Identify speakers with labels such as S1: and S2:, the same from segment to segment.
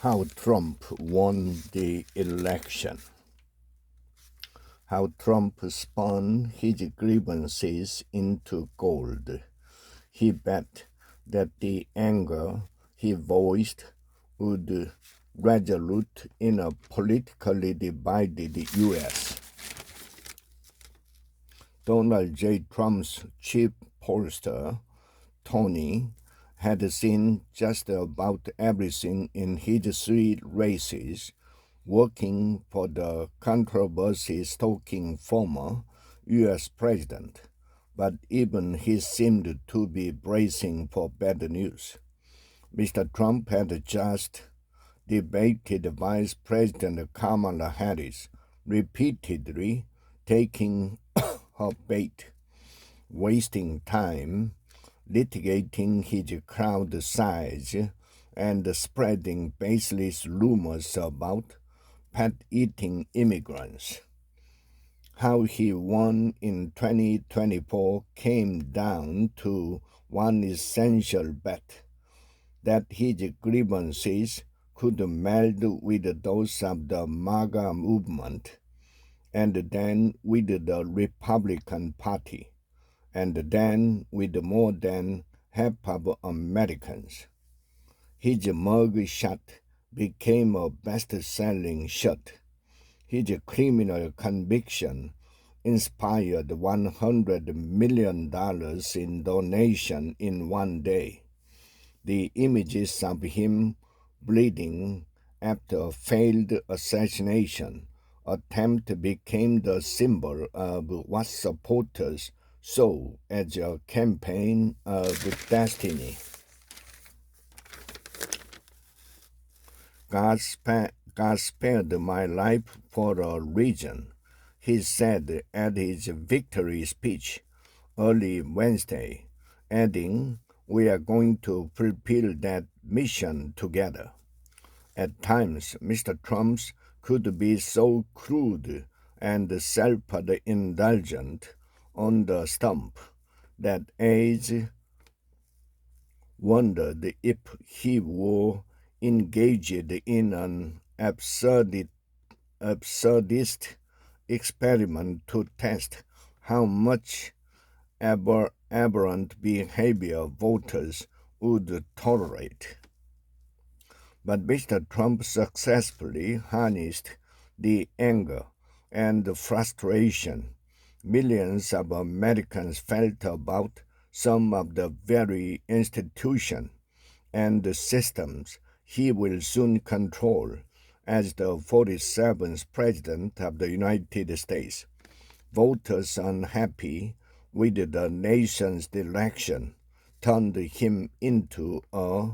S1: How Trump won the election. How Trump spun his grievances into gold. He bet that the anger he voiced would resolute in a politically divided U.S. Donald J. Trump's chief pollster, Tony, had seen just about everything in his three races, working for the controversy-stoking former U.S. president, but even he seemed to be bracing for bad news. Mr. Trump had just debated Vice President Kamala Harris, repeatedly taking her bait, wasting time litigating his crowd size and spreading baseless rumors about pet-eating immigrants. How he won in 2024 came down to one essential bet, that his grievances could meld with those of the MAGA movement, and then with the Republican Party, and then with more than half of Americans. His mug shot became a best-selling shot. His criminal conviction inspired $100 million in donation in one day. The images of him bleeding after a failed assassination attempt became the symbol of what supporters saw as a campaign of destiny. God spared my life for a reason, he said at his victory speech early Wednesday, adding, "We are going to fulfill that mission together." At times, Mr. Trump could be so crude and self-indulgent on the stump that aides wondered if he were engaged in an absurdist experiment to test how much aberrant behavior voters would tolerate. But Mr. Trump successfully harnessed the anger and frustration millions of Americans felt about some of the very institutions and systems he will soon control as the 47th President of the United States. Voters unhappy with the nation's direction turned him into a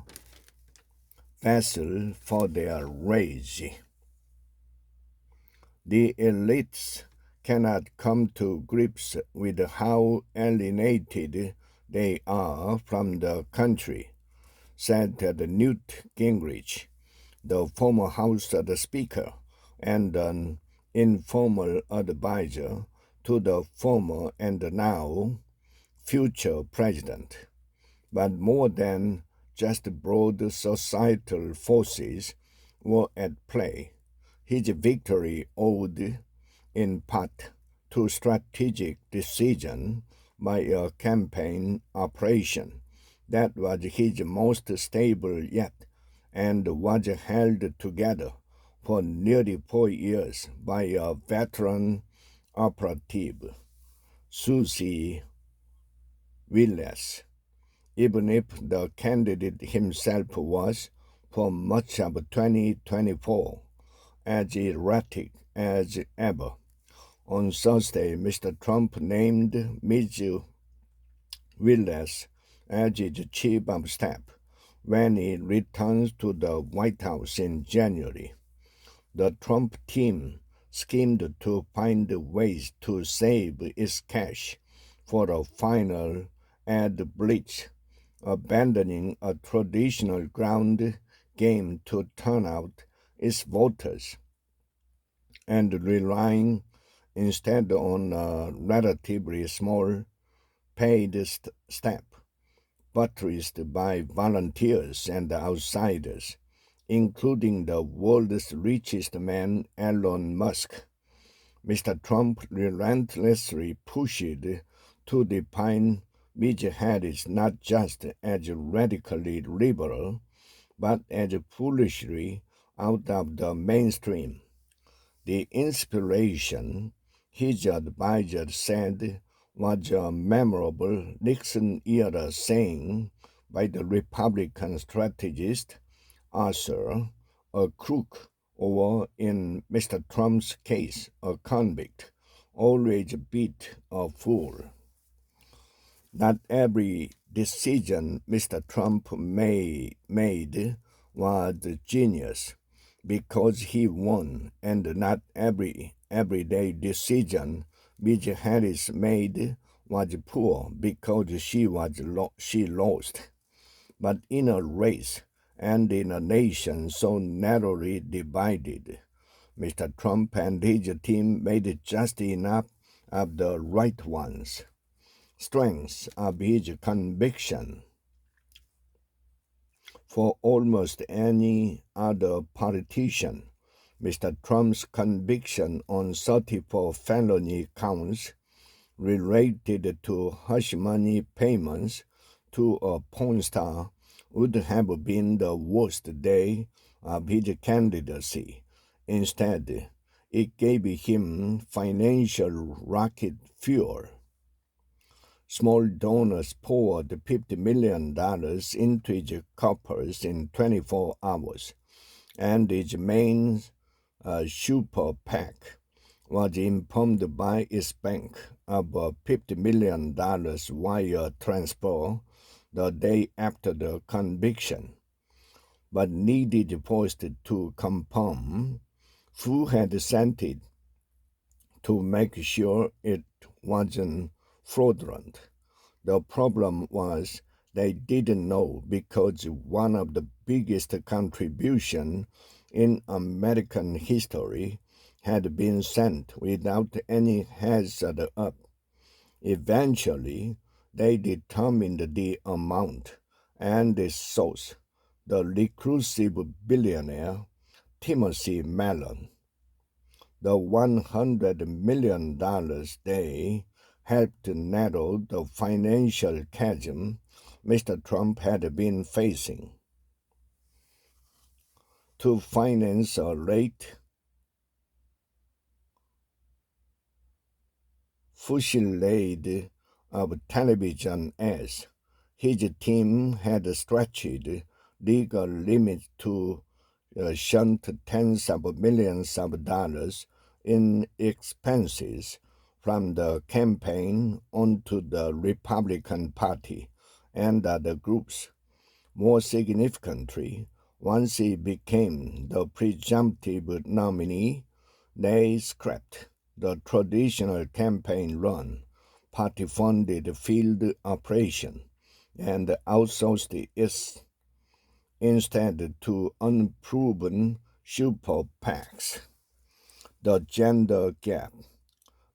S1: vessel for their rage. The elites cannot come to grips with how alienated they are from the country, said Newt Gingrich, the former House Speaker and an informal advisor to the former and now future president. But more than just broad societal forces were at play. His victory owed, in part, to strategic decision by a campaign operation that was his most stable yet and was held together for nearly 4 years by a veteran operative, Susie Wiles, even if the candidate himself was, for much of 2024, as erratic as ever. On Thursday, Mr. Trump named Ms. Wiles as his chief of staff when he returns to the White House in January. The Trump team schemed to find ways to save its cash for a final ad blitz, abandoning a traditional ground game to turn out its voters and relying instead on a relatively small paid staff, buttressed by volunteers and outsiders, including the world's richest man, Elon Musk. Mr. Trump relentlessly pushed to define Ms. Harris not just as radically liberal, but as foolishly out of the mainstream. The inspiration, his advisor said, was a memorable Nixon-era saying by the Republican strategist Arthur, a crook, or in Mr. Trump's case, a convict, always beat a fool. Not every decision Mr. Trump made was genius because he won, and not every everyday decision Ms. Harris made was poor because she lost. But in a race and in a nation so narrowly divided, Mr. Trump and his team made just enough of the right ones. Strength of his conviction. For almost any other politician, Mr. Trump's conviction on 34 felony counts related to hush money payments to a porn star would have been the worst day of his candidacy. Instead, it gave him financial rocket fuel. Small donors poured $50 million into his coffers in 24 hours, and his main super PAC was informed by its bank of a $50 million wire transfer the day after the conviction, but needed first to confirm who had sent it to make sure it wasn't fraudulent. The problem was they didn't know because one of the biggest contributions in American history had been sent without any heads up. Eventually, they determined the amount and the source, the reclusive billionaire Timothy Mellon. The $100 million they helped narrow the financial chasm Mr. Trump had been facing. To finance a rate fusillade of television ads, his team had stretched legal limits to shunt tens of millions of dollars in expenses from the campaign onto the Republican Party and other groups. More significantly, once he became the presumptive nominee, they scrapped the traditional campaign run, party-funded field operation, and outsourced it instead to unproven super PACs. The gender gap.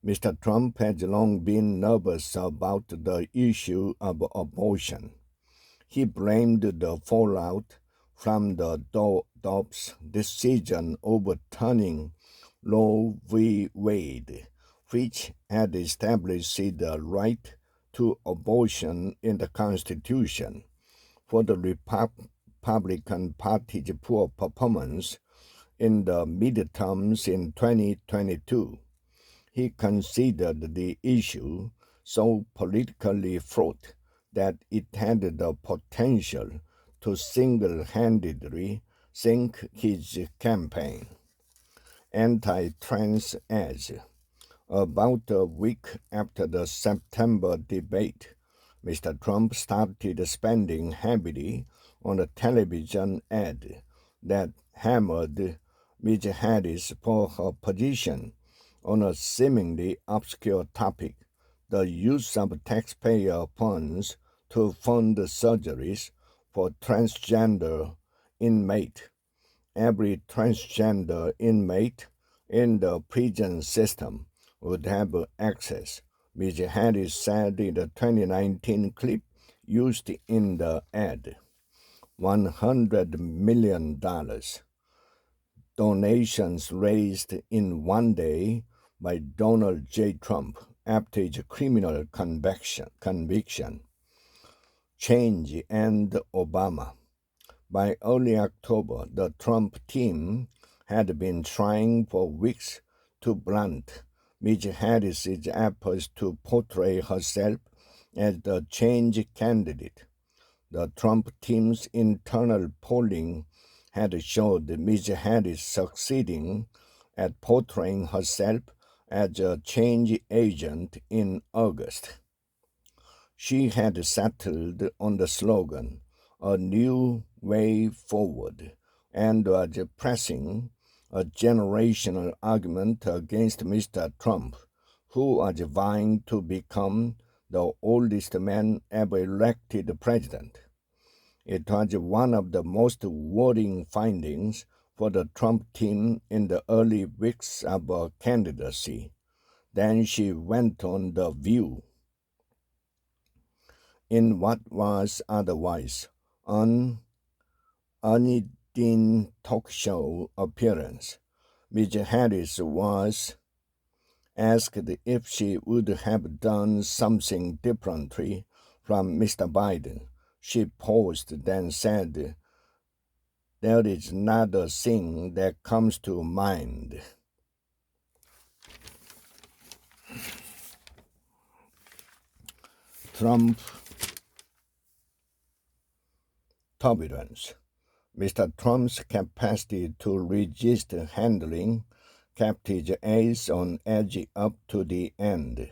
S1: Mr. Trump has long been nervous about the issue of abortion. He blamed the fallout from the Dobbs decision overturning Roe v. Wade, which had established the right to abortion in the Constitution, for the Republican Party's poor performance in the midterms in 2022. He considered the issue so politically fraught that it had the potential to single-handedly sink his campaign. Anti-trans ads. About a week after the September debate, Mr. Trump started spending heavily on a television ad that hammered Ms. Harris for her position on a seemingly obscure topic, the use of taxpayer funds to fund surgeries for transgender inmate. Every transgender inmate in the prison system would have access, Ms. Harris said in the 2019 clip used in the ad. $100 million. Donations raised in one day by Donald J. Trump after his criminal conviction. Change and Obama. By early October, the Trump team had been trying for weeks to blunt Ms. Harris's efforts to portray herself as the change candidate. The Trump team's internal polling had showed Ms. Harris succeeding at portraying herself as a change agent in August. She had settled on the slogan, "A New Way Forward," and was pressing a generational argument against Mr. Trump, who was vying to become the oldest man ever elected president. It was one of the most worrying findings for the Trump team in the early weeks of her candidacy. Then she went on The View. In what was otherwise an uneven talk show appearance, Ms. Harris was asked if she would have done something differently from Mr. Biden. She paused, then said, "There is not a thing that comes to mind." Trump turbulence. Mr. Trump's capacity to resist handling kept his ace on edge up to the end.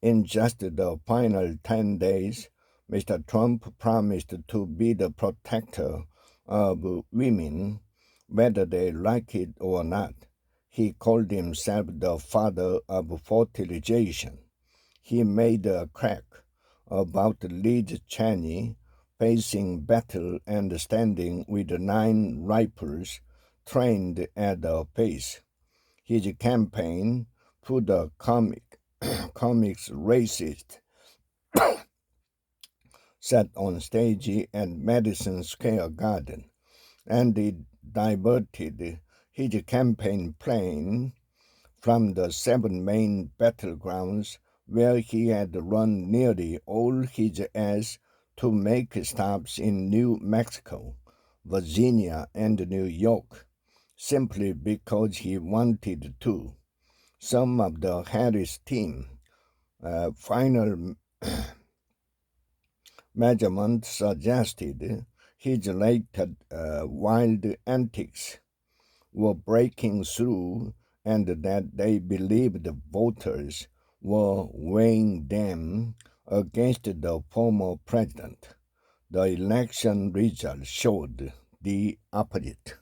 S1: In just the final 10 days, Mr. Trump promised to be the protector of women, whether they like it or not. He called himself the father of fertilization. He made a crack about Liz Cheney facing battle and standing with 9 rifles trained at the pace. His campaign put the comics racist set on stage at Madison Square Garden, and it diverted his campaign plan from the 7 main battlegrounds where he had run nearly all his ads to make stops in New Mexico, Virginia, and New York, simply because he wanted to. Some of the Harris team final measurement suggested his later wild antics were breaking through and that they believed the voters were weighing them against the former president. The election results showed the opposite.